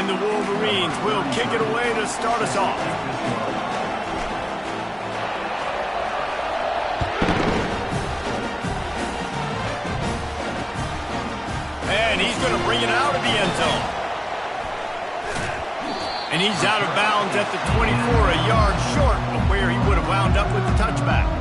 the Wolverines will kick it away to start us off. And he's going to bring it out of the end zone. And he's out of bounds at the 24, a yard short of where he would have wound up with the touchback.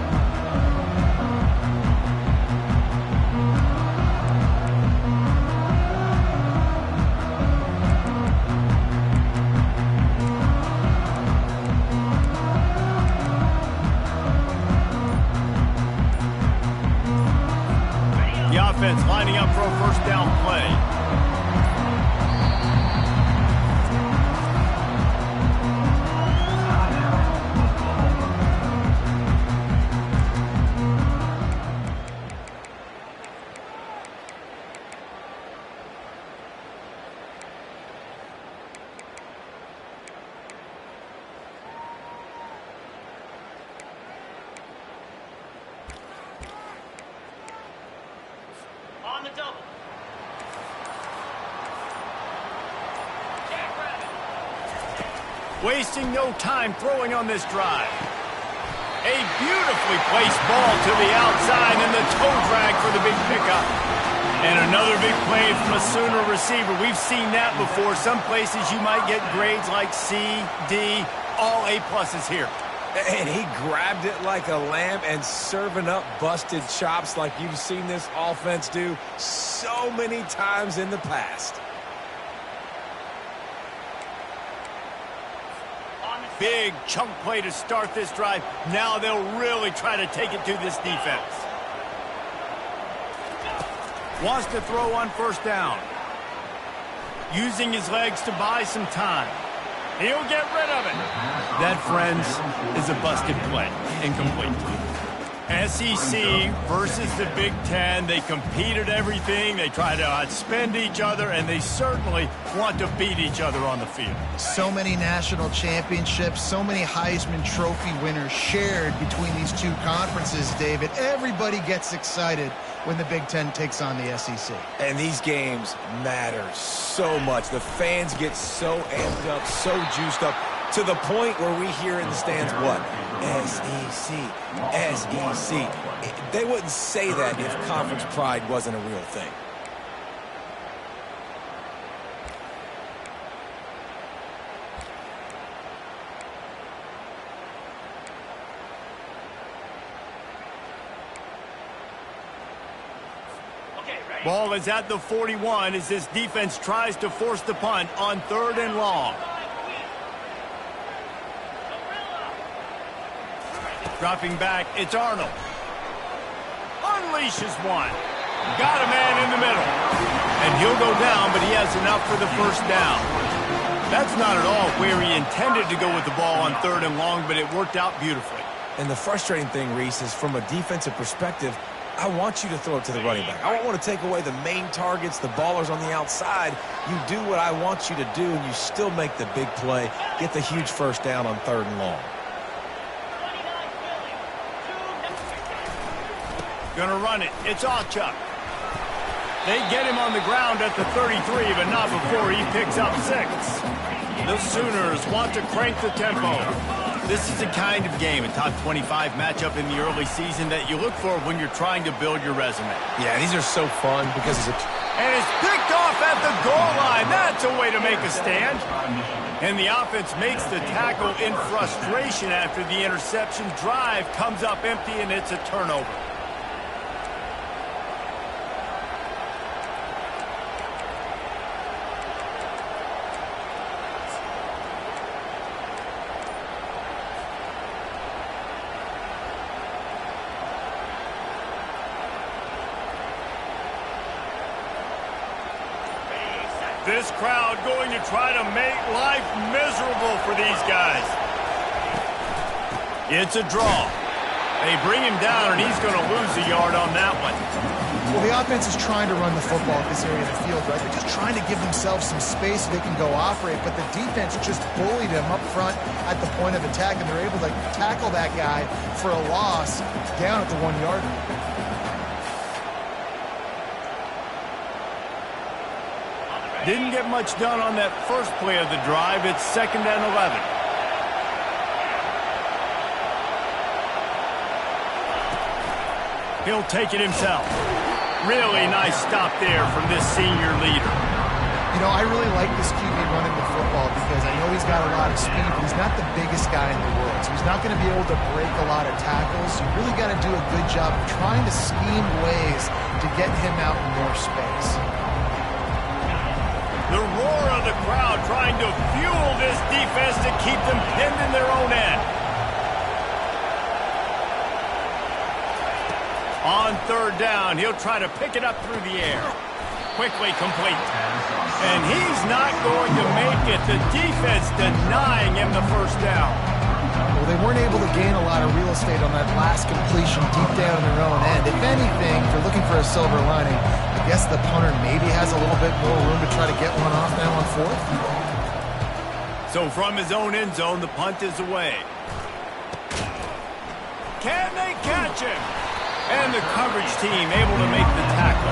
The offense lining up for a first down play. On the double. Wasting no time throwing on this drive. A beautifully placed ball to the outside and the toe drag for the big pickup. And another big play from a Sooner receiver. We've seen that before. Some places you might get grades like C, D, all A+ here. And he grabbed it like a lamb and serving up busted chops like you've seen this offense do so many times in the past. Big chunk play to start this drive. Now they'll really try to take it to this defense. Wants to throw on first down. Using his legs to buy some time. He'll get rid of it. That, friends, is a busted play. Incomplete. SEC versus the Big Ten. They compete at everything. They try to outspend each other, and they certainly want to beat each other on the field. So many national championships, so many Heisman Trophy winners shared between these two conferences, David. Everybody gets excited when the Big Ten takes on the SEC. And these games matter so much. The fans get so amped up, so juiced up, to the point where we hear in the stands, what? SEC, SEC. They wouldn't say that if conference pride wasn't a real thing. Ball is at the 41 as this defense tries to force the punt on 3rd and long. Dropping back, it's Arnold. Unleashes one. Got a man in the middle. And he'll go down, but he has enough for the first down. That's not at all where he intended to go with the ball on 3rd and long, but it worked out beautifully. And the frustrating thing, Reese, is from a defensive perspective, I want you to throw it to the running back. I don't want to take away the main targets, the ballers on the outside. You do what I want you to do, and you still make the big play, get the huge first down on 3rd and long. Gonna run it. It's Achuk. They get him on the ground at the 33, but not before he picks up 6. The Sooners want to crank the tempo. This is the kind of game, a top 25 matchup in the early season, that you look for when you're trying to build your resume. Yeah, these are so fun because it's And it's picked off at the goal line. That's a way to make a stand. And the offense makes the tackle in frustration after the interception. Drive comes up empty, and it's a turnover. This crowd going to try to make life miserable for these guys. It's a draw. They bring him down, and he's going to lose a yard on that one. Well, the offense is trying to run the football at this area of the field, right? They're just trying to give themselves some space so they can go operate, but the defense just bullied them up front at the point of attack, and they're able to tackle that guy for a loss down at the 1-yard line. Didn't get much done on that first play of the drive. It's 2nd and 11. He'll take it himself. Really nice stop there from this senior leader. You know, I really like this QB running the football because I know he's got a lot of speed, but he's not the biggest guy in the world. So he's not going to be able to break a lot of tackles. You really got to do a good job of trying to scheme ways to get him out in more space. The roar of the crowd trying to fuel this defense to keep them pinned in their own end. On 3rd down, he'll try to pick it up through the air. Quickly complete. And he's not going to make it. The defense denying him the 1st down. Well, they weren't able to gain a lot of real estate on that last completion deep down in their own end. If anything, if they're looking for a silver lining, I guess the punter maybe has a little bit more room to try to get one off now on 4th. So from his own end zone, the punt is away. Can they catch him? And the coverage team able to make the tackle.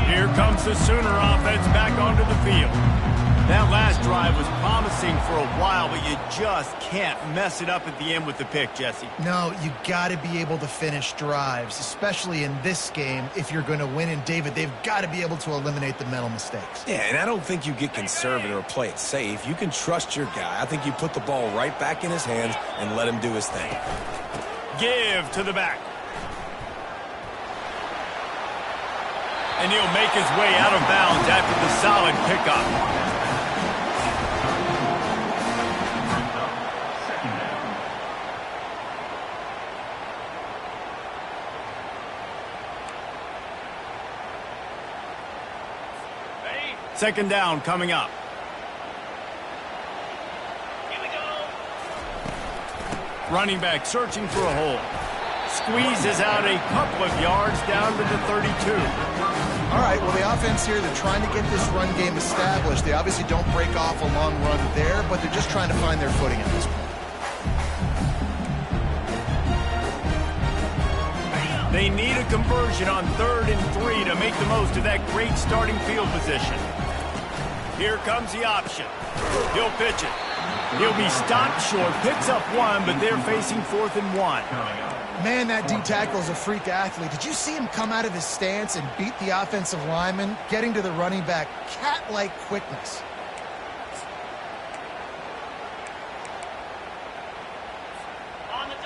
Here comes the Sooner offense back onto the field. That last drive was promising for a while, but you just can't mess it up at the end with the pick, Jesse. No, you got to be able to finish drives, especially in this game if you're going to win. And, David, they've got to be able to eliminate the mental mistakes. Yeah, and I don't think you get conservative or play it safe. You can trust your guy. I think you put the ball right back in his hands and let him do his thing. Give to the back. And he'll make his way out of bounds after the solid pickup. Second down coming up. Here we go. Running back searching for a hole. Squeezes out a couple of yards down to the 32. All right, well, the offense here, they're trying to get this run game established. They obviously don't break off a long run there, but they're just trying to find their footing at this point. They need a conversion on 3rd and 3 to make the most of that great starting field position. Here comes the option. He'll pitch it. He'll be stopped short, picks up 1, but they're facing 4th and 1. Man, that D tackle is a freak athlete. Did you see him come out of his stance and beat the offensive lineman, getting to the running back? Cat-like quickness.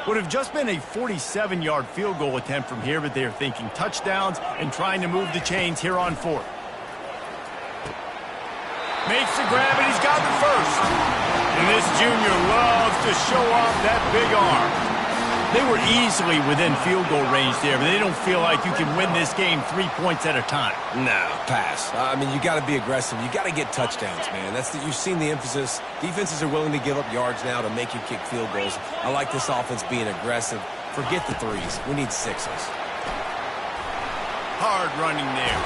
Would have just been a 47-yard field goal attempt from here, but they're thinking touchdowns and trying to move the chains here on 4th. Makes the grab, and he's got the first. And this junior loves to show off that big arm. They were easily within field goal range there, but they don't feel like you can win this game 3 points at a time. No, pass. I mean, you got to be aggressive. You got to get touchdowns, man. You've seen the emphasis. Defenses are willing to give up yards now to make you kick field goals. I like this offense being aggressive. Forget the 3s. We need 6s. Hard running there.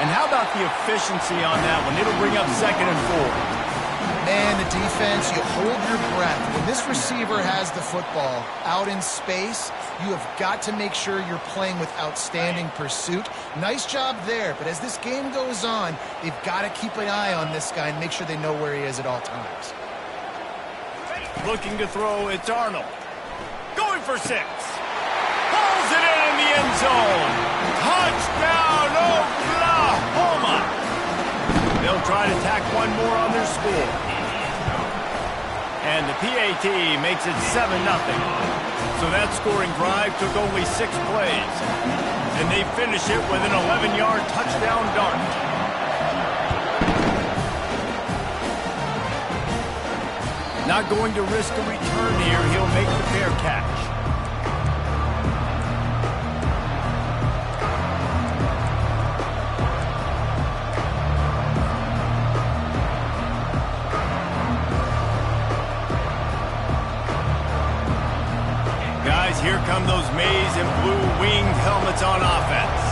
And how about the efficiency on that one? It'll bring up 2nd and 4. Man, the defense, you hold your breath. When this receiver has the football out in space, you have got to make sure you're playing with outstanding pursuit. Nice job there, but as this game goes on, they've got to keep an eye on this guy and make sure they know where he is at all times. Looking to throw, it's Arnold. Going for 6. Pulls it in the end zone. Touchdown, Oklahoma! They'll try to tack one more on their score. And the PAT makes it 7-0. So that scoring drive took only 6 plays. And they finish it with an 11-yard touchdown dart. Not going to risk a return here. He'll make the fair catch. Here come those maize and blue winged helmets on offense.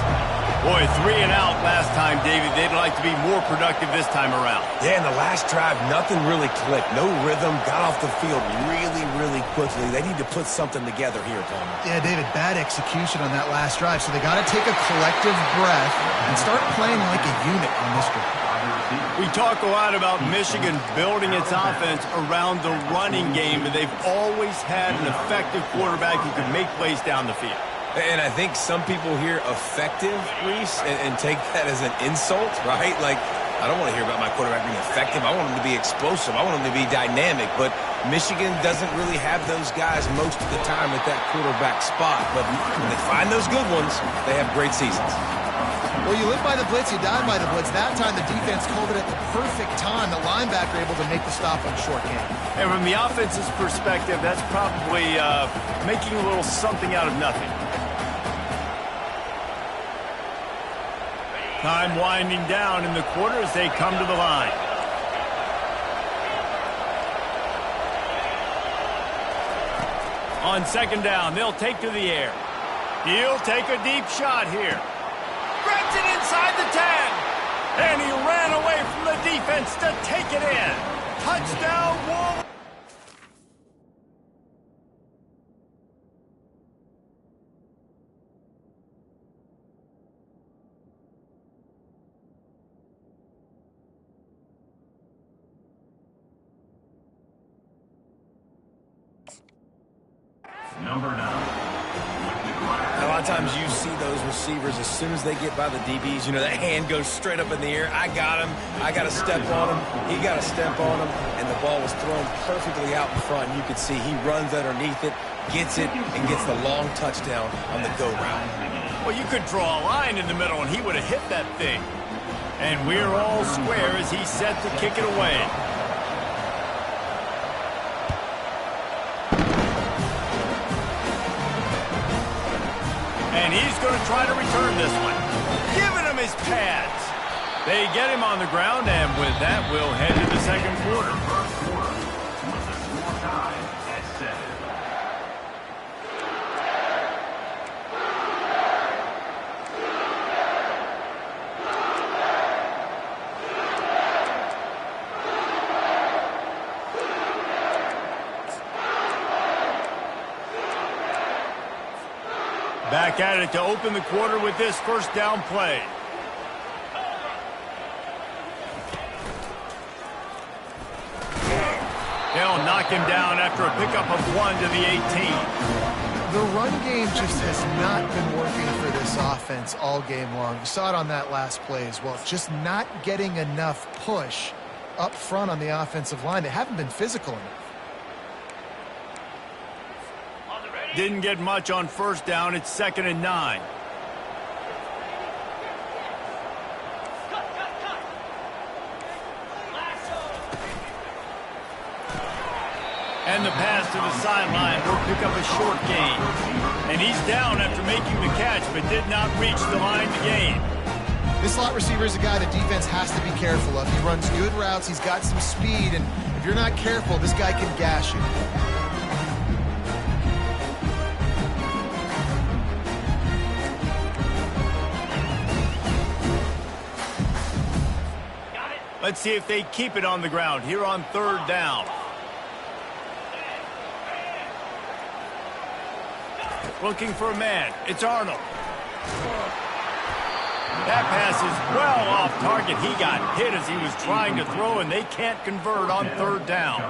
Boy, 3 and out last time, David. They'd like to be more productive this time around. Yeah, in the last drive, nothing really clicked. No rhythm, got off the field really quickly. They need to put something together here, Palmer. Yeah, David, bad execution on that last drive. So they got to take a collective breath and start playing like a unit on this drive. We talk a lot about Michigan building its offense around the running game, and they've always had an effective quarterback who can make plays down the field. And I think some people hear effective, Reese, and take that as an insult, right? Like, I don't want to hear about my quarterback being effective. I want him to be explosive. I want him to be dynamic. But Michigan doesn't really have those guys most of the time at that quarterback spot. But when they find those good ones, they have great seasons. Well, you live by the blitz, you die by the blitz. That time the defense called it at the perfect time. The linebacker able to make the stop on short game. And from the offense's perspective, that's probably making a little something out of nothing. Time winding down in the quarter as they come to the line. On second down, they'll take to the air. He'll take a deep shot here. Grabs it inside the 10. And he ran away from the defense to take it in. Touchdown, Wolverines. Number 9. A lot of times you see those receivers, as soon as they get by the DBs, you know, that hand goes straight up in the air. I got him. I got to step on him. He got to step on him. And the ball was thrown perfectly out in front. You could see he runs underneath it, gets it, and gets the long touchdown on the go route. Well, you could draw a line in the middle, and he would have hit that thing. And we're all square as he's set to kick it away. And he's going to try to return this one. Giving him his pads. They get him on the ground, and with that, we'll head to the second quarter. First quarter with the score tied at 7. Back at it to open the quarter with this first down play. They'll knock him down after a pickup of 1 to the 18. The run game just has not been working for this offense all game long. You saw it on that last play as well. Just not getting enough push up front on the offensive line. They haven't been physical enough. Didn't get much on first down. It's 2nd and 9. And the pass to the sideline will pick up a short gain. And he's down after making the catch, but did not reach the line to gain. This slot receiver is a guy the defense has to be careful of. He runs good routes. He's got some speed. And if you're not careful, this guy can gash you. Let's see if they keep it on the ground here on 3rd down. Looking for a man. It's Arnold. That pass is well off target. He got hit as he was trying to throw, and they can't convert on 3rd down.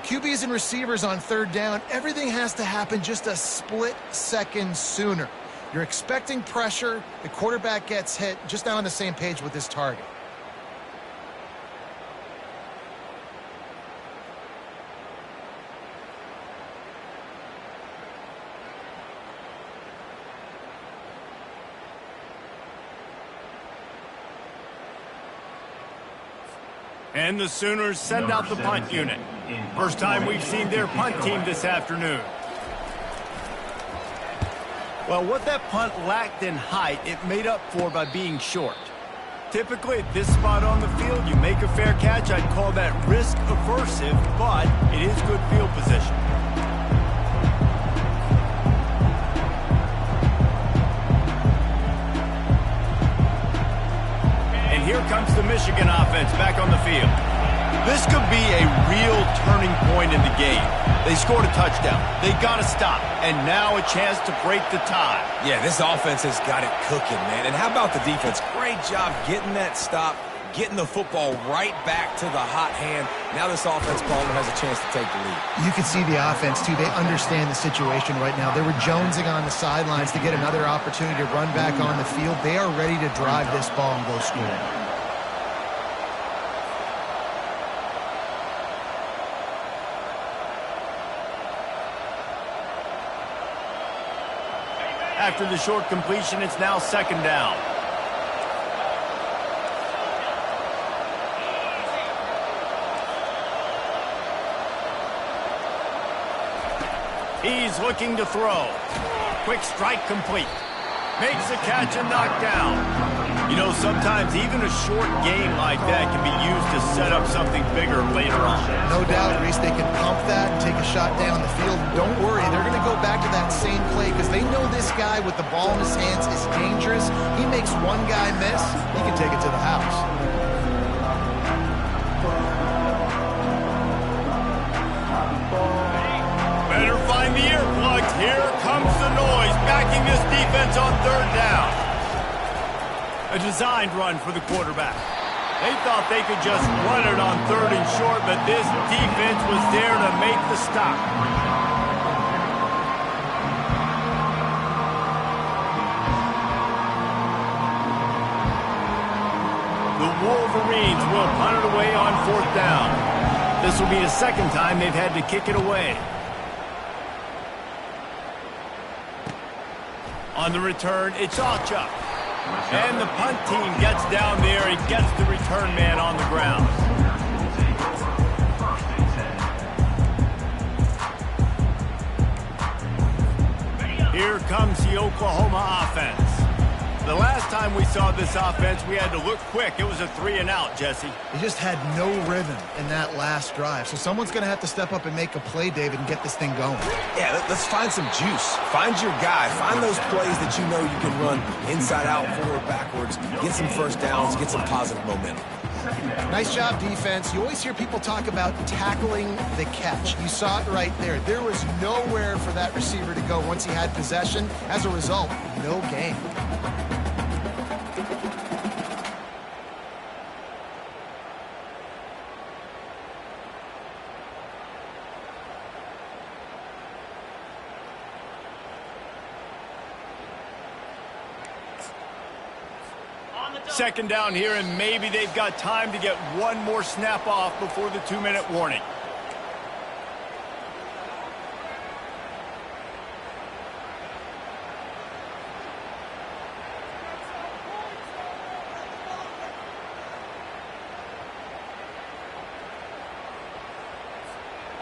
QBs and receivers on 3rd down, everything has to happen just a split second sooner. You're expecting pressure. The quarterback gets hit. Just not on the same page with this target. And the Sooners send out the punt unit. First time we've seen their punt team this afternoon. Well, what that punt lacked in height, it made up for by being short. Typically, at this spot on the field, you make a fair catch. I'd call that risk-aversive, but it is good field position. comes the Michigan offense back on the field. This could be a real turning point in the game. They scored a touchdown. They got to stop. And now a chance to break the tie. Yeah, this offense has got it cooking, man. And how about the defense? Great job getting that stop, getting the football right back to the hot hand. Now this offense, Palmer, has a chance to take the lead. You can see the offense, too. They understand the situation right now. They were jonesing on the sidelines to get another opportunity to run back on the field. They are ready to drive this ball and go score. After the short completion, it's now second down. He's looking to throw. Quick strike complete. Makes a catch and knocked down. You know, sometimes even a short game like that can be used to set up something bigger later on. No doubt, Reese, they can pump that and take a shot down the field. Don't worry, they're going to go back to that same play because they know this guy with the ball in his hands is dangerous. He makes one guy miss, he can take it to the house. Better find the earplugs. Here comes the noise, backing this defense on third down. A designed run for the quarterback. They thought they could just run it on third and short, but this defense was there to make the stop. The Wolverines will punt it away on fourth down. This will be the second time they've had to kick it away. On the return, it's Alchuk. And the punt team gets down there and gets the return man on the ground. Here comes the Oklahoma offense. The last time we saw this offense, we had to look quick. It was a 3-and-out, Jesse. They just had no rhythm in that last drive. So someone's going to have to step up and make a play, David, and get this thing going. Yeah, let's find some juice. Find your guy. Find those plays that you know you can run inside out, forward, backwards. Get some first downs. Get some positive momentum. Nice job, defense. You always hear people talk about tackling the catch. You saw it right there. There was nowhere for that receiver to go once he had possession. As a result, no gain. Second down here, and maybe they've got time to get one more snap off before the 2-minute warning.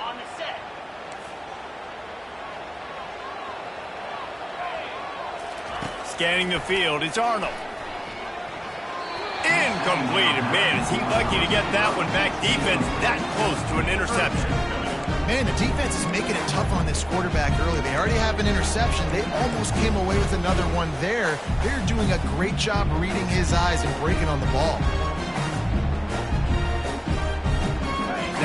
On the set. Scanning the field, it's Arnold. Incomplete, and man, is he lucky to get that one back. Defense that close to an interception. Man, the defense is making it tough on this quarterback early. They already have an interception. They almost came away with another one there. They're doing a great job reading his eyes and breaking on the ball.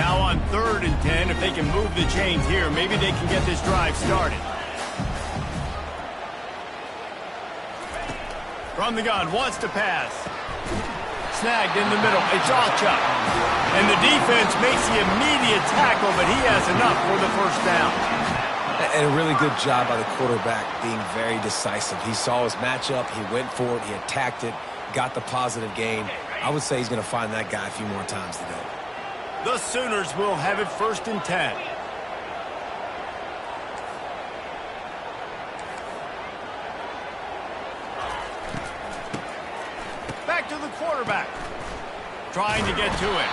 Now on 3rd and 10, if they can move the chains here, maybe they can get this drive started. From the gun, wants to pass. Snagged in the middle. It's Alchuk. And the defense makes the immediate tackle, but he has enough for the first down. And a really good job by the quarterback being very decisive. He saw his matchup. He went for it. He attacked it. Got the positive gain. I would say he's going to find that guy a few more times today. The Sooners will have it 1st and 10. Back to the quarterback. Trying to get to it.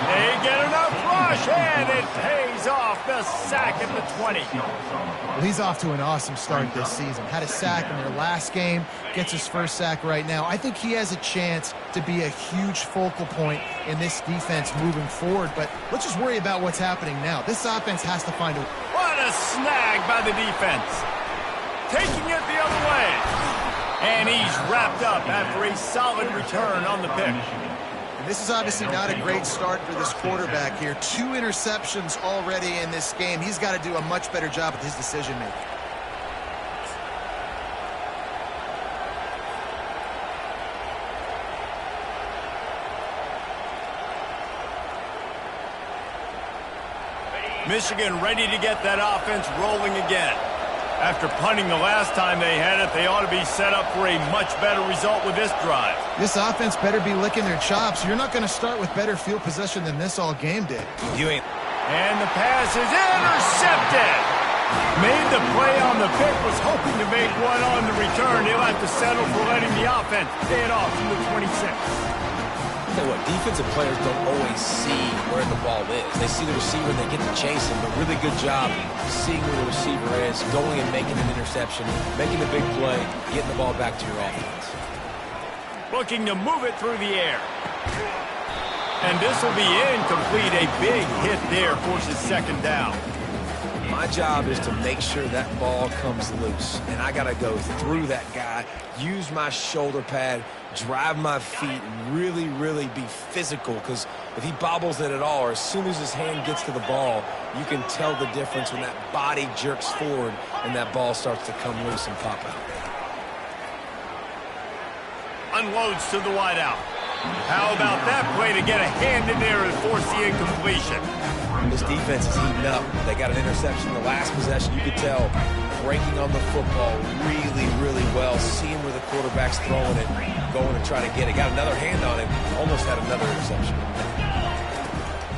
They get enough rush, and it pays off. The sack at the 20. Well, he's off to an awesome start this season. Had a sack in their last game. Gets his first sack right now. I think he has a chance to be a huge focal point in this defense moving forward. But let's just worry about what's happening now. This offense has to find a... What a snag by the defense. Taking it the other way. And he's wrapped up after a solid return on the pick. And this is obviously not a great start for this quarterback here. 2 interceptions already in this game. He's got to do a much better job with his decision-making. Michigan ready to get that offense rolling again. After punting the last time they had it, they ought to be set up for a much better result with this drive. This offense better be licking their chops. You're not going to start with better field possession than this all game did. You ain't. And the pass is intercepted. Made the play on the pick, was hoping to make one on the return. He'll have to settle for letting the offense pay it off from the 26. Tell you what, defensive players don't always see where the ball is. They see the receiver and they get to chase him, but really good job seeing where the receiver is, going and making an interception, making a big play, getting the ball back to your offense. Looking to move it through the air. And this will be incomplete. A big hit there forces second down. My job is to make sure that ball comes loose, and I got to go through that guy, use my shoulder pad, drive my feet, really, really be physical, because if he bobbles it at all, or as soon as his hand gets to the ball, you can tell the difference when that body jerks forward and that ball starts to come loose and pop out. Unloads to the wideout. How about that play to get a hand in there and force the incompletion? This defense is heating up. They got an interception the last possession. You could tell breaking on the football really, really well, seeing where the quarterback's throwing it, going to try to get it. Got another hand on it, almost had another interception.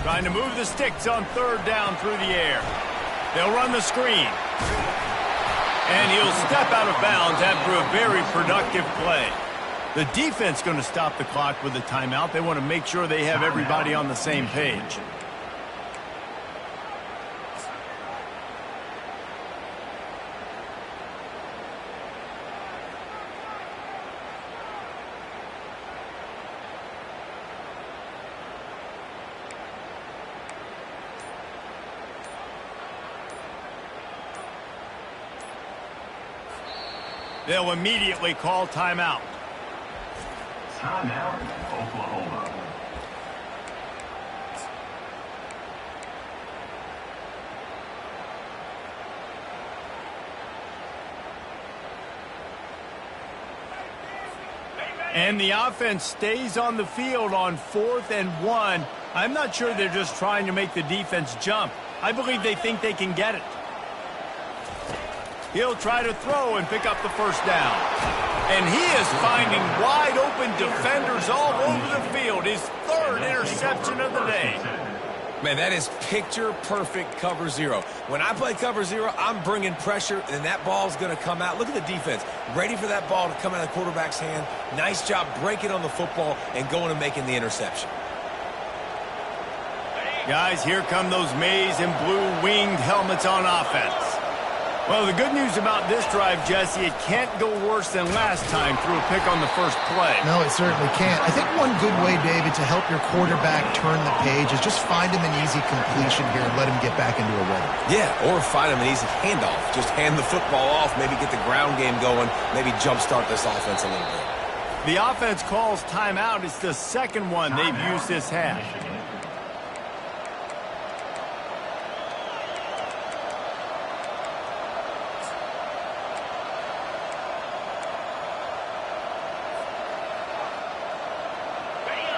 Trying to move the sticks on third down through the air. They'll run the screen. And he'll step out of bounds after a very productive play. The defense going to stop the clock with a timeout. They want to make sure they have everybody on the same page. They'll immediately call timeout. Timeout, Oklahoma. And the offense stays on the field on 4th and 1. I'm not sure they're just trying to make the defense jump. I believe they think they can get it. He'll try to throw and pick up the first down. And he is finding wide open defenders all over the field. His 3rd interception of the day. Man, that is picture-perfect cover zero. When I play cover zero, I'm bringing pressure, and that ball's going to come out. Look at the defense. Ready for that ball to come out of the quarterback's hand. Nice job breaking on the football and going and making the interception. Guys, here come those maize and blue winged helmets on offense. Well, the good news about this drive, Jesse, it can't go worse than last time through a pick on the first play. No, it certainly can't. I think one good way, David, to help your quarterback turn the page is just find him an easy completion here and let him get back into a rhythm. Yeah, or find him an easy handoff. Just hand the football off, maybe get the ground game going, maybe jumpstart this offense a little bit. The offense calls timeout. It's the second one they've used this half.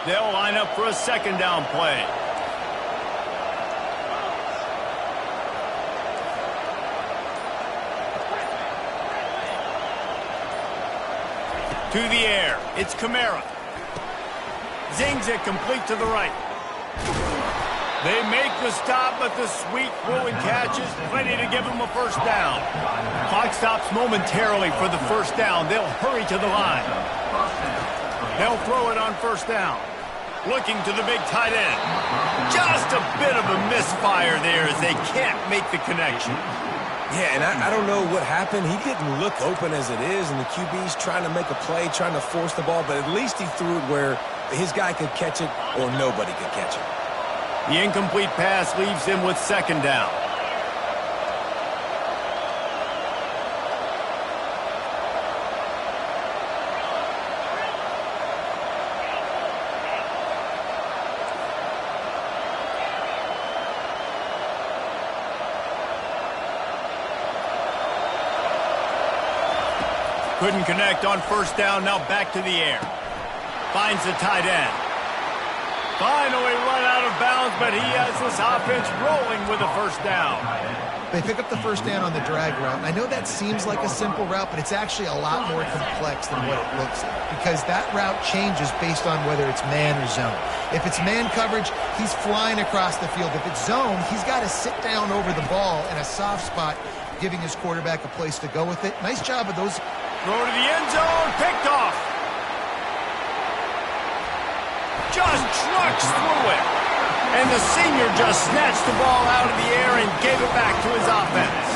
They'll line up for a second down play. To the air. It's Kamara. Zings it complete to the right. They make the stop, but the sweet throwing catch is plenty to give them a first down. Clock stops momentarily for the first down. They'll hurry to the line. They'll throw it on first down. Looking to the big tight end. Just a bit of a misfire there as they can't make the connection. Yeah, and I don't know what happened. He didn't look open as it is, and the QB's trying to make a play, trying to force the ball, but at least he threw it where his guy could catch it or nobody could catch it. The incomplete pass leaves him with second down. Couldn't connect on first down. Now back to the air. Finds the tight end. Finally run out of bounds, but he has this offense rolling with a first down. They pick up the first down on the drag route. And I know that seems like a simple route, but it's actually a lot more complex than what it looks like because that route changes based on whether it's man or zone. If it's man coverage, he's flying across the field. If it's zone, he's got to sit down over the ball in a soft spot, giving his quarterback a place to go with it. Nice job of those. Throw to the end zone, picked off. Just trucks through it. And the senior just snatched the ball out of the air and gave it back to his offense.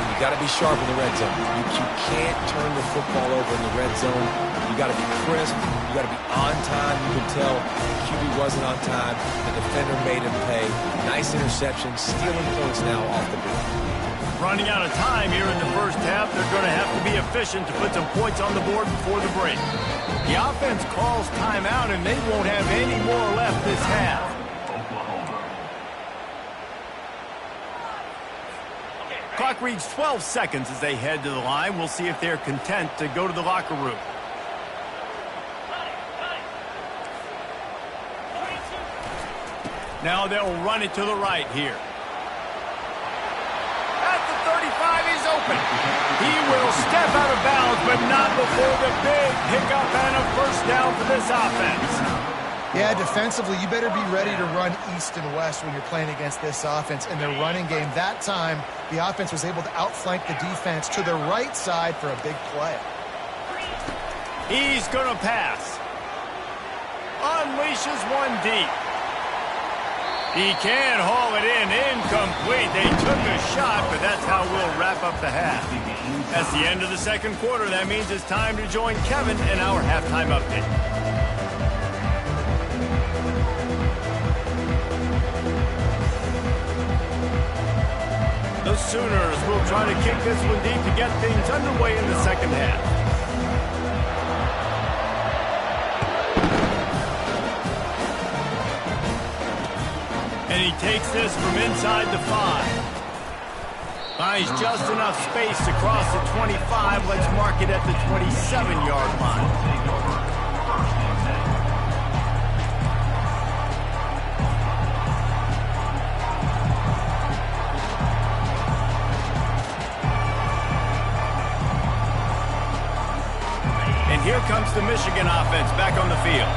You got to be sharp in the red zone. You can't turn the football over in the red zone. You got to be crisp. You got to be on time. You can tell the QB wasn't on time. The defender made him pay. Nice interception, stealing points now off the board. Running out of time here in the first half. They're going to have to be efficient to put some points on the board before the break. The offense calls timeout, and they won't have any more left this half. Clock reads 12 seconds as they head to the line. We'll see if they're content to go to the locker room. Now they'll run it to the right here. At the 35, he's open. He will step out of bounds, but not before the big pickup and a first down for this offense. Yeah, defensively, you better be ready to run east and west when you're playing against this offense in their running game. That time, the offense was able to outflank the defense to the right side for a big play. He's going to pass. Unleashes one deep. He can haul it in. Incomplete. They took a shot, but that's how we'll wrap up the half. That's the end of the second quarter. That means it's time to join Kevin in our halftime update. The Sooners will try to kick this one deep to get things underway in the second half. And he takes this from inside the 5. Finds just enough space to cross the 25. Let's mark it at the 27-yard line. Here comes the Michigan offense back on the field.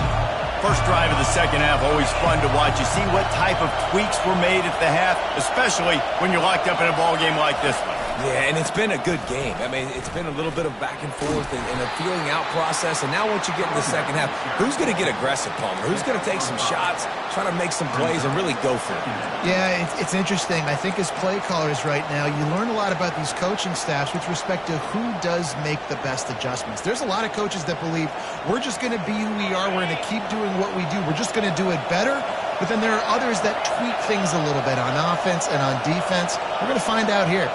First drive of the second half, always fun to watch. You see what type of tweaks were made at the half, especially when you're locked up in a ball game like this one. Yeah, and it's been a good game. I mean, it's been a little bit of back and forth and a feeling out process. And now once you get in the second half, who's going to get aggressive, Palmer? Who's going to take some shots, try to make some plays, and really go for it? Yeah, it's interesting. I think as play callers right now, you learn a lot about these coaching staffs with respect to who does make the best adjustments. There's a lot of coaches that believe we're just going to be who we are. We're going to keep doing what we do. We're just going to do it better. But then there are others that tweak things a little bit on offense and on defense. We're going to find out here.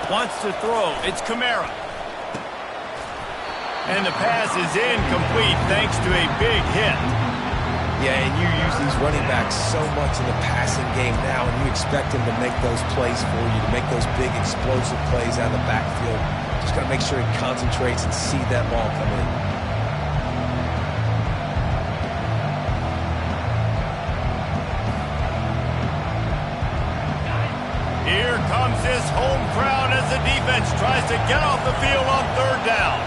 Wants to throw. It's Kamara. And the pass is incomplete thanks to a big hit. Yeah, and you use these running backs so much in the passing game now, and you expect them to make those plays for you, to make those big explosive plays out of the backfield. Just got to make sure he concentrates and see that ball come in. Here comes this home crowd as the defense tries to get off the field on third down.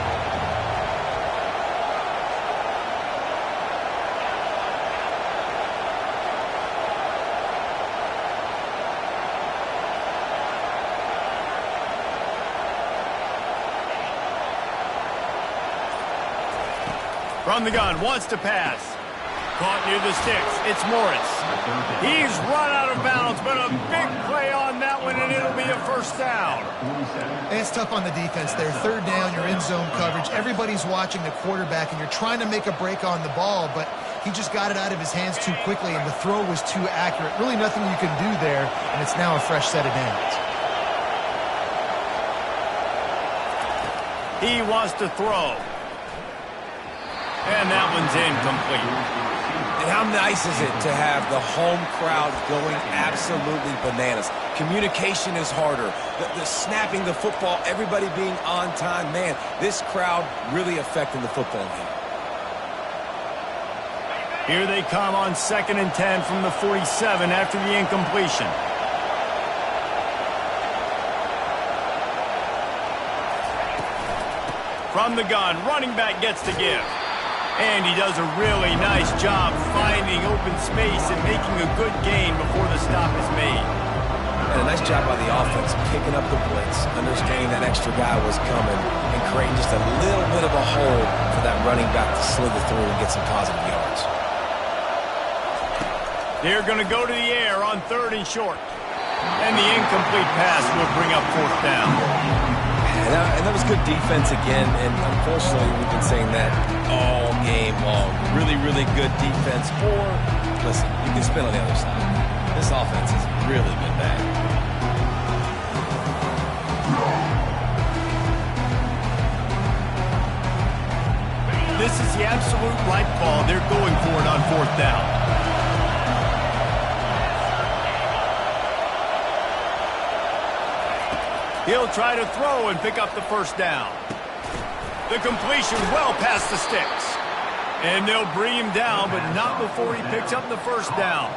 From the gun, wants to pass. Caught near the sticks. It's Morris. He's run out of bounds, but a big play on that one, and it'll be a first down. And it's tough on the defense there. Third down, you're in zone coverage. Everybody's watching the quarterback, and you're trying to make a break on the ball, but he just got it out of his hands too quickly, and the throw was too accurate. Really nothing you can do there, and it's now a fresh set of downs. He wants to throw. And that one's incomplete. And how nice is it to have the home crowd going absolutely bananas? Communication is harder. The snapping the football, everybody being on time. Man, this crowd really affecting the football game. Here they come on 2nd and 10 from the 47 after the incompletion. From the gun, running back gets the give. And he does a really nice job finding open space and making a good gain before the stop is made. And a nice job by the offense, picking up the blitz, understanding that extra guy was coming, and creating just a little bit of a hole for that running back to slither through and get some positive yards. They're going to go to the air on 3rd and short. And the incomplete pass will bring up 4th down. And that was good defense again, and unfortunately we've been saying that all game long. Really, really good defense. Or, listen, you can spin on the other side. This offense has really been bad. This is the absolute right call. They're going for it on 4th down. He'll try to throw and pick up the 1st down. The completion well past the sticks. And they'll bring him down, but not before he picks up the 1st down.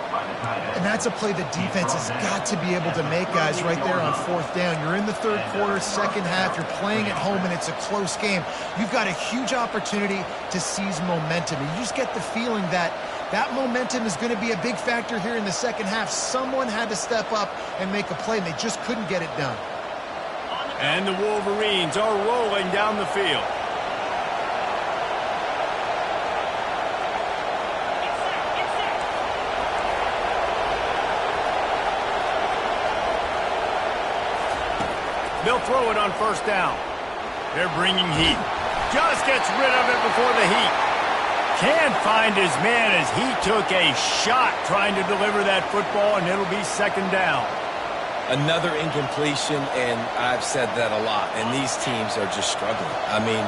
And that's a play the defense has got to be able to make, guys, right there on 4th down. You're in the 3rd quarter, 2nd half. You're playing at home, and it's a close game. You've got a huge opportunity to seize momentum. And you just get the feeling that that momentum is going to be a big factor here in the 2nd half. Someone had to step up and make a play, and they just couldn't get it done. And the Wolverines are rolling down the field. They'll throw it on 1st down. They're bringing heat. Just gets rid of it before the heat. Can't find his man as he took a shot trying to deliver that football, and it'll be 2nd down. Another incompletion, and I've said that a lot, and these teams are just struggling. I mean,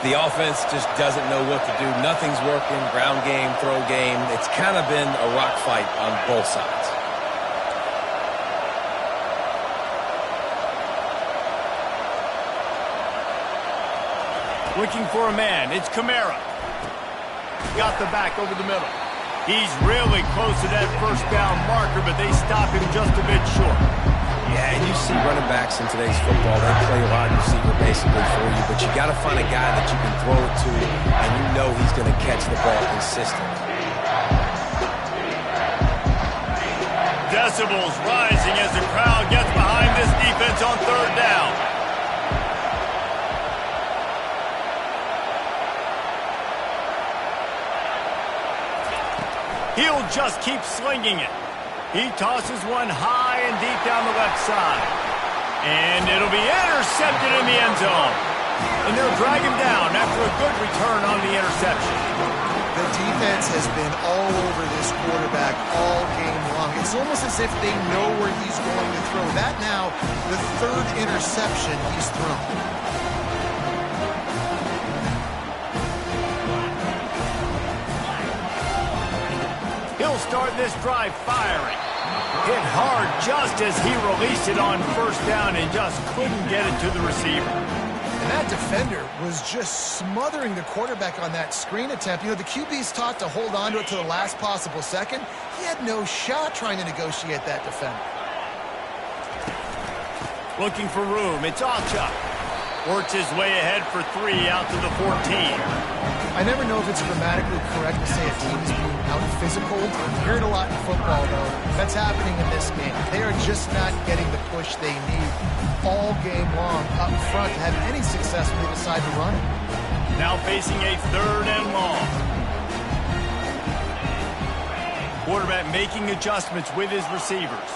the offense just doesn't know what to do. Nothing's working, ground game, throw game. It's kind of been a rock fight on both sides. Looking for a man, it's Kamara. Got the back over the middle. He's really close to that 1st down marker, but they stop him just a bit short. Yeah, and you see running backs in today's football, they play a wide receiver basically for you, but you got to find a guy that you can throw it to, and you know he's going to catch the ball consistently. Decibels rising as the crowd gets behind this defense on 3rd down. He'll just keep slinging it. He tosses one high and deep down the left side. And it'll be intercepted in the end zone. And they'll drag him down after a good return on the interception. The defense has been all over this quarterback all game long. It's almost as if they know where he's going to throw. That now, the 3rd interception he's thrown. He'll start this drive firing. Hit hard just as he released it on 1st down and just couldn't get it to the receiver. And that defender was just smothering the quarterback on that screen attempt. You know, the QB's taught to hold on to it to the last possible second. He had no shot trying to negotiate that defender. Looking for room. It's Alchuk. Works his way ahead for 3 out to the 14. I never know if it's grammatically correct to say a team is being out-physical. You hear it a lot in football, though. That's happening in this game. They are just not getting the push they need all game long up front to have any success when they decide to run it. Now facing a 3rd and long. Quarterback making adjustments with his receivers.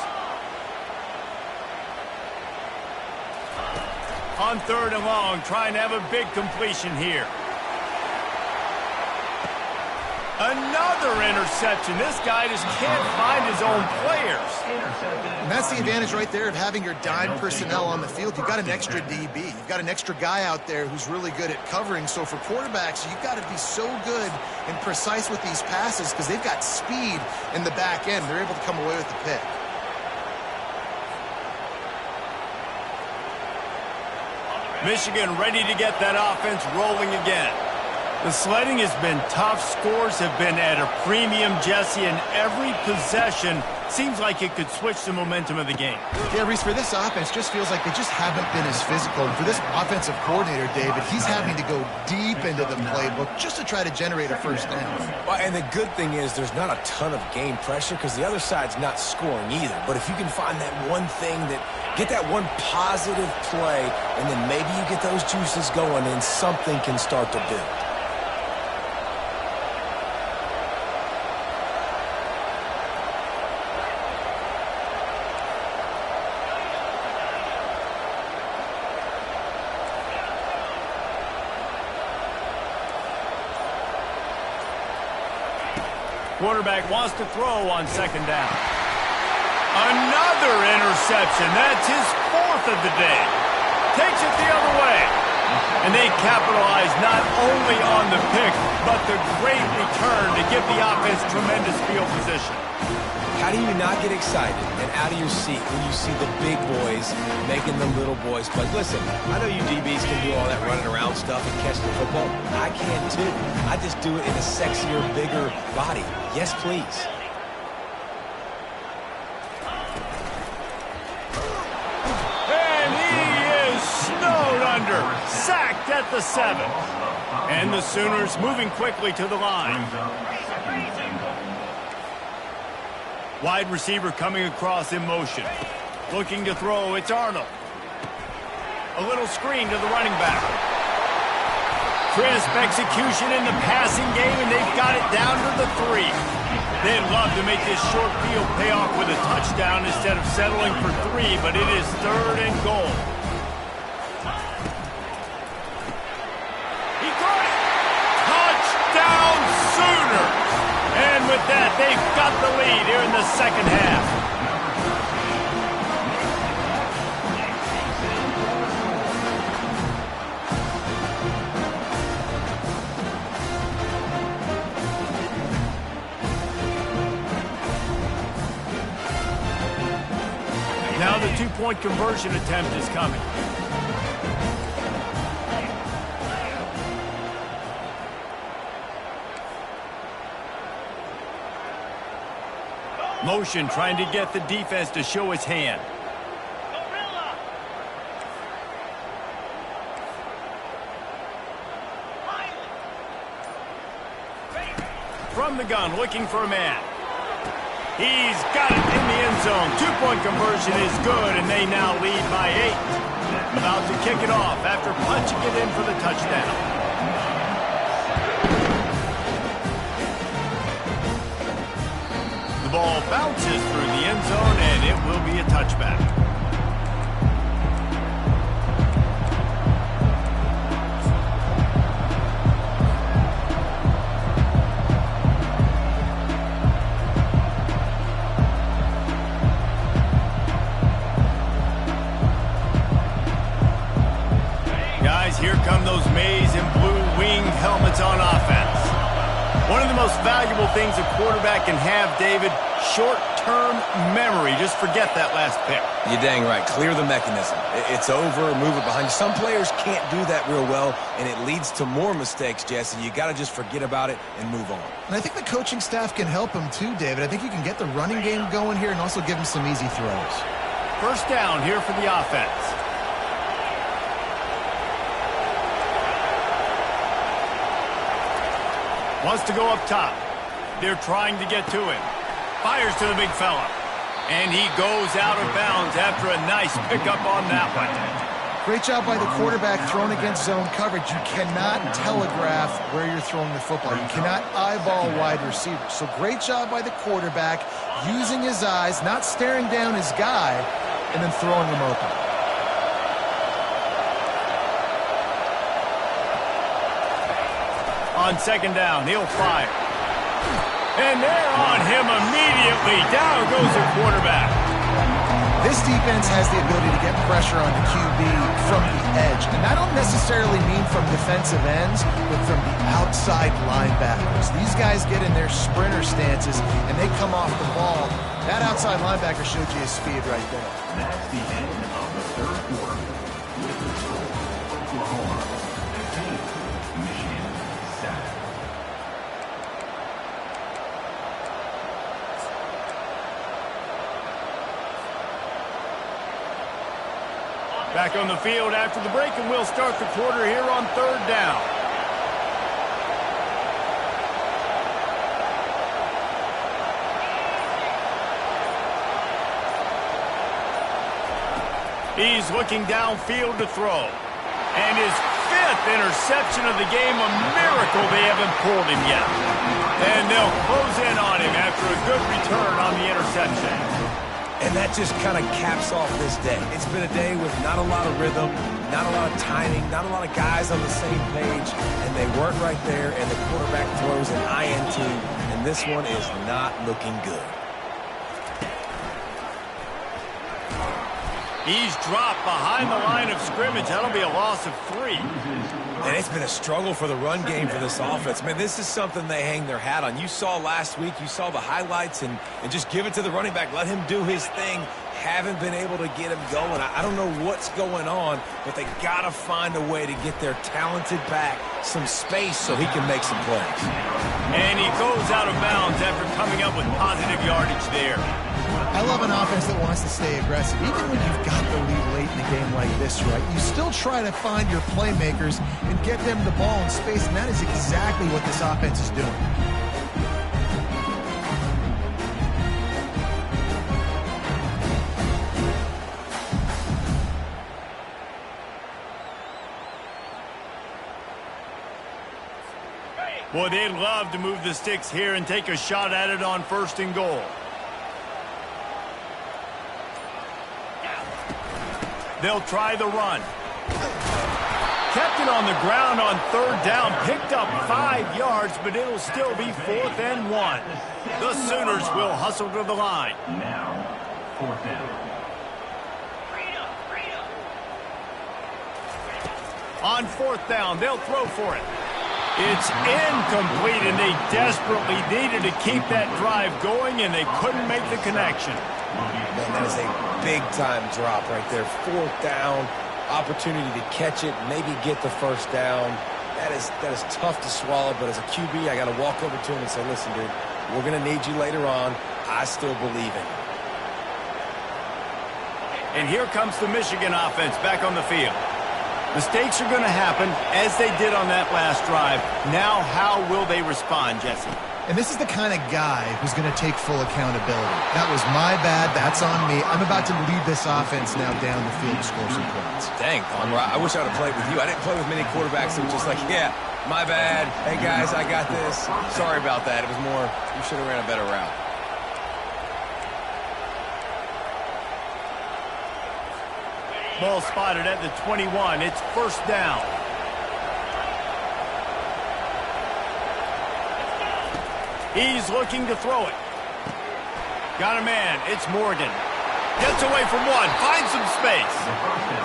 On 3rd and long, trying to have a big completion here. Another interception. This guy just can't find his own players. And that's the advantage right there of having your dime personnel on the field. You've got an extra DB. You've got an extra guy out there who's really good at covering. So for quarterbacks, you've got to be so good and precise with these passes because they've got speed in the back end. They're able to come away with the pick. Michigan ready to get that offense rolling again. The sledding has been tough. Scores have been at a premium, Jesse, and every possession seems like it could switch the momentum of the game. Yeah, Reese, for this offense, just feels like they just haven't been as physical. And for this offensive coordinator, David, he's having to go deep into the playbook just to try to generate a first down. Well, and the good thing is there's not a ton of game pressure because the other side's not scoring either. But if you can find that one thing get that one positive play, and then maybe you get those juices going, and something can start to build. Quarterback wants to throw on second down. Another interception. That's his fourth of the day. Takes it the other way. And they capitalize not only on the pick, but the great return to give the offense tremendous field position. How do you not get excited and out of your seat when you see the big boys making the little boys play? Listen, I know you DBs can do all that running around stuff and catch the football. I can too. I just do it in a sexier, bigger body. Yes, please. And he is snowed under. Sacked at the 7. And the Sooners moving quickly to the line. Wide receiver coming across in motion. Looking to throw, it's Arnold. A little screen to the running back. Crisp execution in the passing game, and they've got it down to the 3. They'd love to make this short field pay off with a touchdown instead of settling for 3, but it is 3rd and goal. He caught it! Touchdown Sooners! And with that, they've got the lead here in the second half. Now the two-point conversion attempt is coming. Motion trying to get the defense to show his hand. From the gun, looking for a man. He's got it in the end zone. Two-point conversion is good, and they now lead by 8. About to kick it off after punching it in for the touchdown. The ball bounces through the end zone, and it will be a touchback. Guys, here come those maize and blue winged helmets on offense. One of the most valuable things a quarterback can have, David, short-term memory. Just forget that last pick. You're dang right. Clear the mechanism. It's over, move it behind you. Some players can't do that real well, and it leads to more mistakes, Jesse. You got to just forget about it and move on. And I think the coaching staff can help him too, David. I think you can get the running game going here and also give him some easy throws. First down here for the offense. Wants to go up top. They're trying to get to him. Fires to the big fella. And he goes out of bounds after a nice pickup on that one. Great job by the quarterback throwing against zone coverage. You cannot telegraph where you're throwing the football. You cannot eyeball wide receivers. So great job by the quarterback using his eyes, not staring down his guy, and then throwing him open. On second down, he'll fire. And they're on him immediately. Down goes the quarterback. This defense has the ability to get pressure on the QB from the edge. And I don't necessarily mean from defensive ends, but from the outside linebackers. These guys get in their sprinter stances, and they come off the ball. That outside linebacker showed you his speed right there. That's the end of the third quarter. With the score, Oklahoma 15, Michigan 7. Back on the field after the break, and we'll start the quarter here on third down. He's looking downfield to throw. And his 5th interception of the game, a miracle they haven't pulled him yet. And they'll close in on him after a good return on the interception. And that just kind of caps off this day. It's been a day with not a lot of rhythm, not a lot of timing, not a lot of guys on the same page, and they weren't right there, and the quarterback throws an INT, and this one is not looking good. He's dropped behind the line of scrimmage. That'll be a loss of 3. And it's been a struggle for the run game for this offense. Man, this is something they hang their hat on. You saw last week, you saw the highlights, and just give it to the running back. Let him do his thing. Haven't been able to get him going. I don't know what's going on, but they got to find a way to get their talented back some space so he can make some plays. And he goes out of bounds after coming up with positive yardage there. I love an offense that wants to stay aggressive. Even when you've got the lead late in a game like this, right, you still try to find your playmakers and get them the ball in space, and that is exactly what this offense is doing. Boy, they'd love to move the sticks here and take a shot at it on 1st and goal. They'll try the run. Kept it on the ground on 3rd down. Picked up 5 yards, but it'll still be 4th and 1. The Sooners will hustle to the line. Now, 4th down. On 4th down, they'll throw for it. It's incomplete, and they desperately needed to keep that drive going, and they couldn't make the connection. Man, that is a big-time drop right there. 4th down, opportunity to catch it, maybe get the 1st down. That is tough to swallow, but as a QB, I got to walk over to him and say, listen, dude, we're going to need you later on. I still believe in you. And here comes the Michigan offense back on the field. Mistakes are going to happen, as they did on that last drive. Now, how will they respond, Jesse? And this is the kind of guy who's going to take full accountability. That was my bad. That's on me. I'm about to lead this offense now down the field to score some points. Dang, Palmer, I wish I would have played with you. I didn't play with many quarterbacks that were just like, yeah, my bad. Hey, guys, I got this. Sorry about that. It was more, you should have ran a better route. Ball spotted at the 21. It's 1st down. He's looking to throw it. Got a man. It's Morgan. Gets away from one. Finds some space.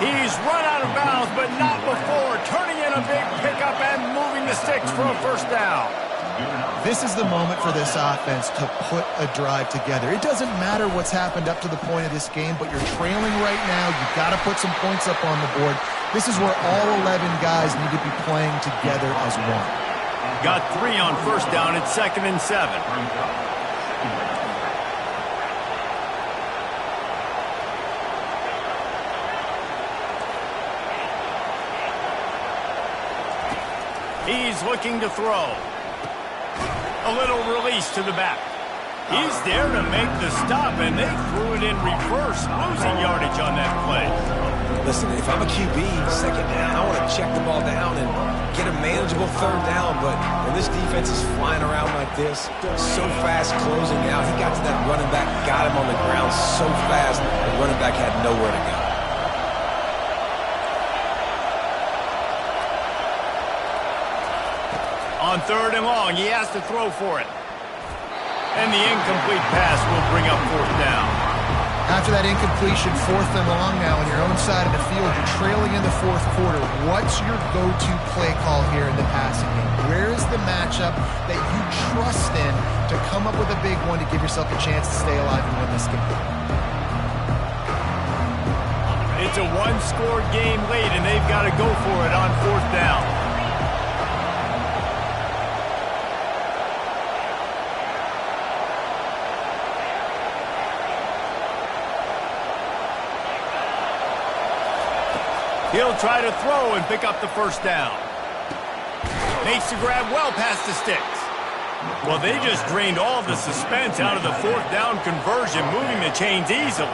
He's run out of bounds, but not before. Turning in a big pickup and moving the sticks for a 1st down. This is the moment for this offense to put a drive together. It doesn't matter what's happened up to the point of this game, but you're trailing right now. You've got to put some points up on the board. This is where all 11 guys need to be playing together as one. Got 3 on 1st down. It's 2nd and 7. He's looking to throw. A little release to the back. He's there to make the stop, and they threw it in reverse, losing yardage on that play. Listen, if I'm a QB, 2nd down, I want to check the ball down and get a manageable 3rd down, but when this defense is flying around like this, so fast closing out, he got to that running back, got him on the ground so fast, the running back had nowhere to go. On 3rd and long, he has to throw for it. And the incomplete pass will bring up fourth down. After that incompletion, 4th and long now on your own side of the field, you're trailing in the fourth quarter. What's your go-to play call here in the passing game? Where is the matchup that you trust in to come up with a big one to give yourself a chance to stay alive and win this game? It's a one-score game late, and they've got to go for it on fourth down. He'll try to throw and pick up the first down. Makes the grab well past the sticks. Well, they just drained all of the suspense out of the fourth down conversion, moving the chains easily.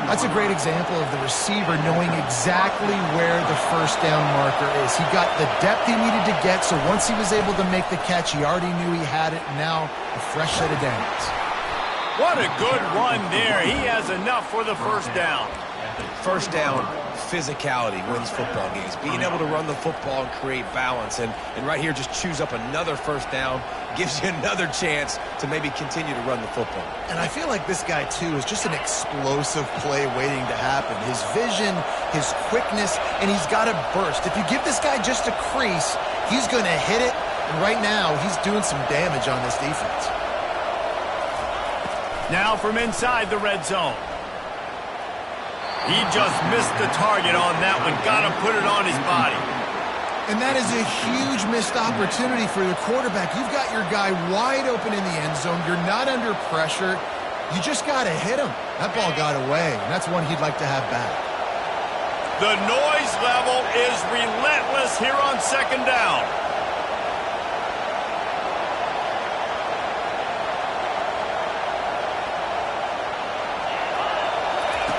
That's a great example of the receiver knowing exactly where the first down marker is. He got the depth he needed to get, so once he was able to make the catch, he already knew he had it, and now a fresh set of downs. What a good run there. He has enough for the first down. First down, physicality wins football games. Being able to run the football and create balance. And right here, just choose up another first down, gives you another chance to maybe continue to run the football. And I feel like this guy, too, is just an explosive play waiting to happen. His vision, his quickness, and he's got a burst. If you give this guy just a crease, he's going to hit it. And right now, he's doing some damage on this defense. Now from inside the red zone. He just missed the target on that one. Got to put it on his body. And that is a huge missed opportunity for the quarterback. You've got your guy wide open in the end zone. You're not under pressure. You just got to hit him. That ball got away, and that's one he'd like to have back. The noise level is relentless here on second down.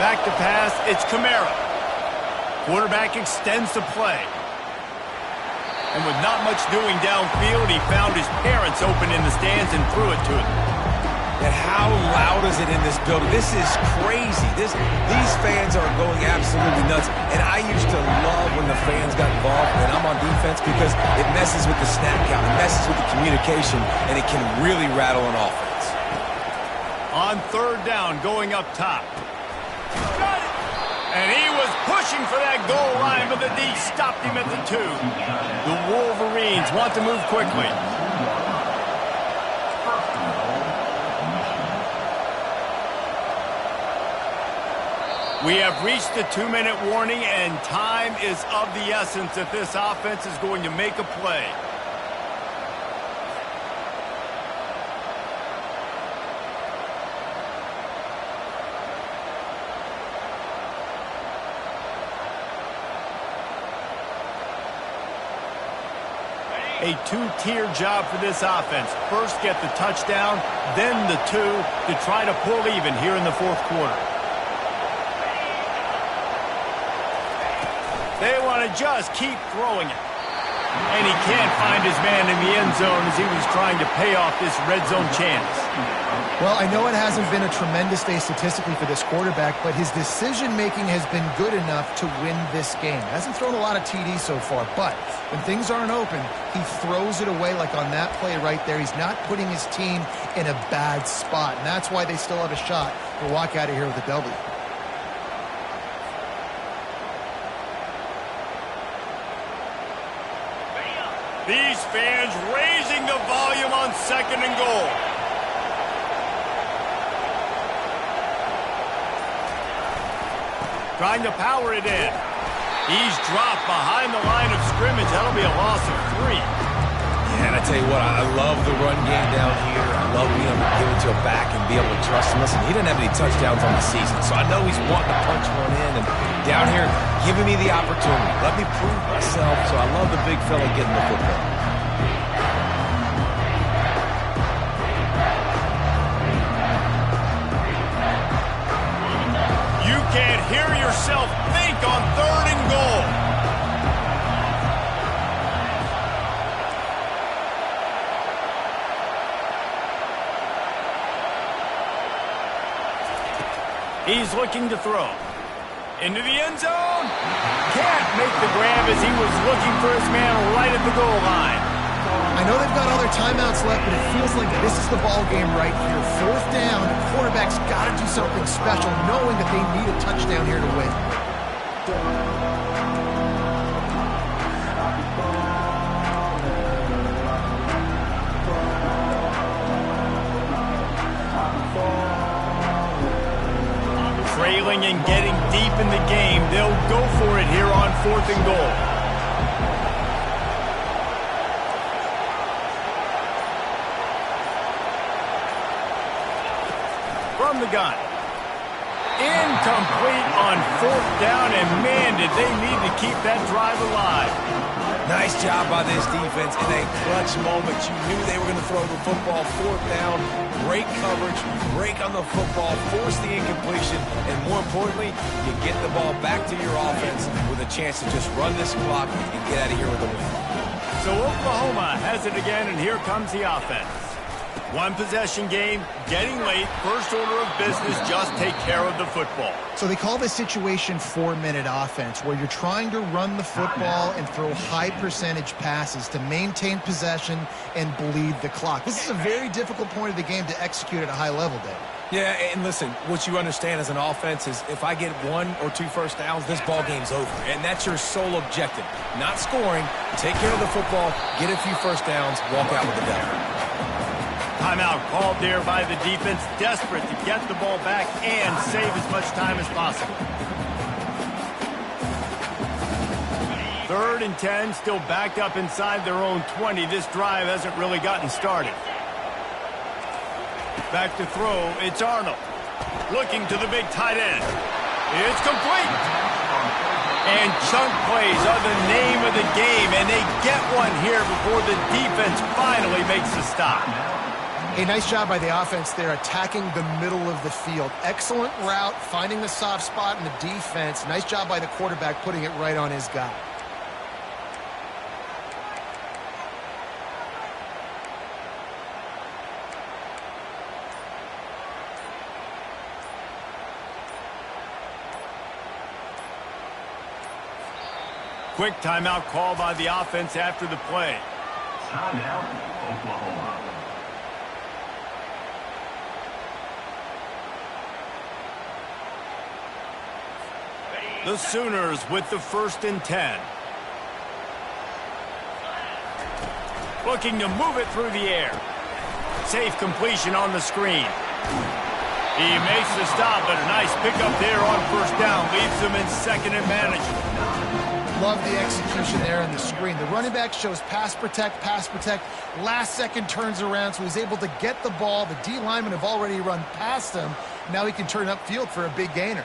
Back to pass, it's Kamara. Quarterback extends the play. And with not much doing downfield, he found his parents open in the stands and threw it to him. And how loud is it in this building? This is crazy. These fans are going absolutely nuts. And I used to love when the fans got involved when I'm on defense because it messes with the snap count, it messes with the communication, and it can really rattle an offense. On third down, going up top. And he was pushing for that goal line, but the D stopped him at the 2. The Wolverines want to move quickly. We have reached the 2-minute warning, and time is of the essence if this offense is going to make a play. A two-tier job for this offense. First get the touchdown, then the 2 to try to pull even here in the fourth quarter. They want to just keep throwing it. And he can't find his man in the end zone as he was trying to pay off this red zone chance. Well, I know it hasn't been a tremendous day statistically for this quarterback, but his decision-making has been good enough to win this game. Hasn't thrown a lot of TDs so far, but when things aren't open, he throws it away like on that play right there. He's not putting his team in a bad spot, and that's why they still have a shot to walk out of here with a W. These fans raising the volume on second and goal. Trying to power it in. He's dropped behind the line of scrimmage. That'll be a loss of 3. Yeah, and I tell you what, I love the run game down here. I love being able to give it to a back and be able to trust him. Listen, he didn't have any touchdowns on the season, so I know he's wanting to punch one in. And down here, giving me the opportunity. Let me prove myself, so I love the big fella getting the football. You can't hear yourself think on third and goal. He's looking to throw. Into the end zone. Can't make the grab as he was looking for his man right at the goal line. I know they've got all their timeouts left, but it feels like this is the ball game right here. 4th down, the quarterback's got to do something special, knowing that they need a touchdown here to win. Trailing and getting deep in the game, they'll go for it here on 4th and goal. From the gun. Incomplete on 4th down, and man, did they need to keep that drive alive. Nice job by this defense in a clutch moment. You knew they were going to throw the football. 4th down, great coverage, break on the football, force the incompletion, and more importantly, you get the ball back to your offense with a chance to just run this clock and get out of here with a win. So Oklahoma has it again, and here comes the offense. One possession game, getting late, first order of business, just take care of the football. So they call this situation 4-minute offense, where you're trying to run the football and throw high percentage passes to maintain possession and bleed the clock. This is a very difficult point of the game to execute at a high level, Dave. Yeah, and listen, what you understand as an offense is if I get 1 or 2 first downs, this ball game's over. And that's your sole objective. Not scoring, take care of the football, get a few first downs, walk out with the W. Timeout called there by the defense, desperate to get the ball back and save as much time as possible. 3rd and 10, still backed up inside their own 20. This drive hasn't really gotten started. Back to throw, it's Arnold. Looking to the big tight end. It's complete. And chunk plays are the name of the game, and they get one here before the defense finally makes the stop. A nice job by the offense there, attacking the middle of the field. Excellent route, finding the soft spot in the defense. Nice job by the quarterback putting it right on his guy. Quick timeout call by the offense after the play. Timeout, Oklahoma. The Sooners with the 1st and 10. Looking to move it through the air. Safe completion on the screen. He makes the stop, but a nice pickup there on 1st down. Leaves them in 2nd and manageable. Love the execution there in the screen. The running back shows pass protect, last second turns around, so he's able to get the ball. The D linemen have already run past him. Now he can turn upfield for a big gainer.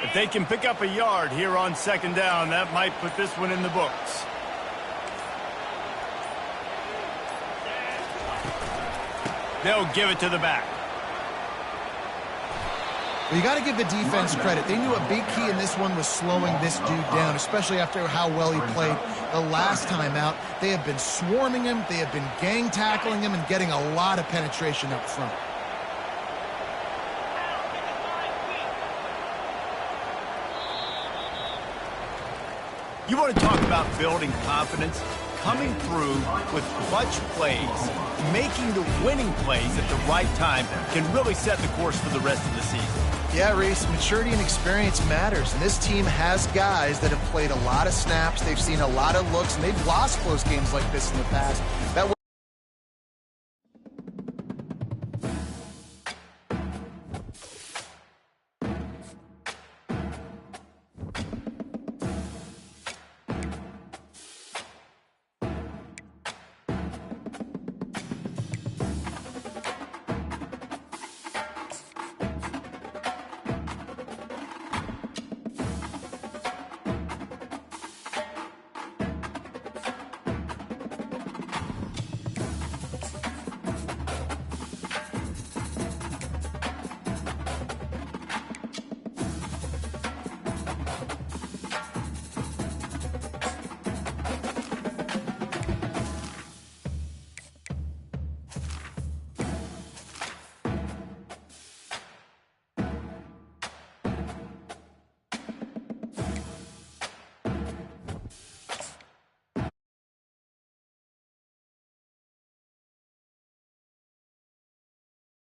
If they can pick up a yard here on 2nd down, that might put this one in the books. They'll give it to the back. Well, you got to give the defense credit. They knew a big key in this one was slowing this dude down, especially after how well he played the last time out. They have been swarming him. They have been gang tackling him and getting a lot of penetration up front. You want to talk about building confidence? Coming through with clutch plays, making the winning plays at the right time can really set the course for the rest of the season. Yeah, Reese, maturity and experience matters, and this team has guys that have played a lot of snaps. They've seen a lot of looks, and they've lost close games like this in the past. That way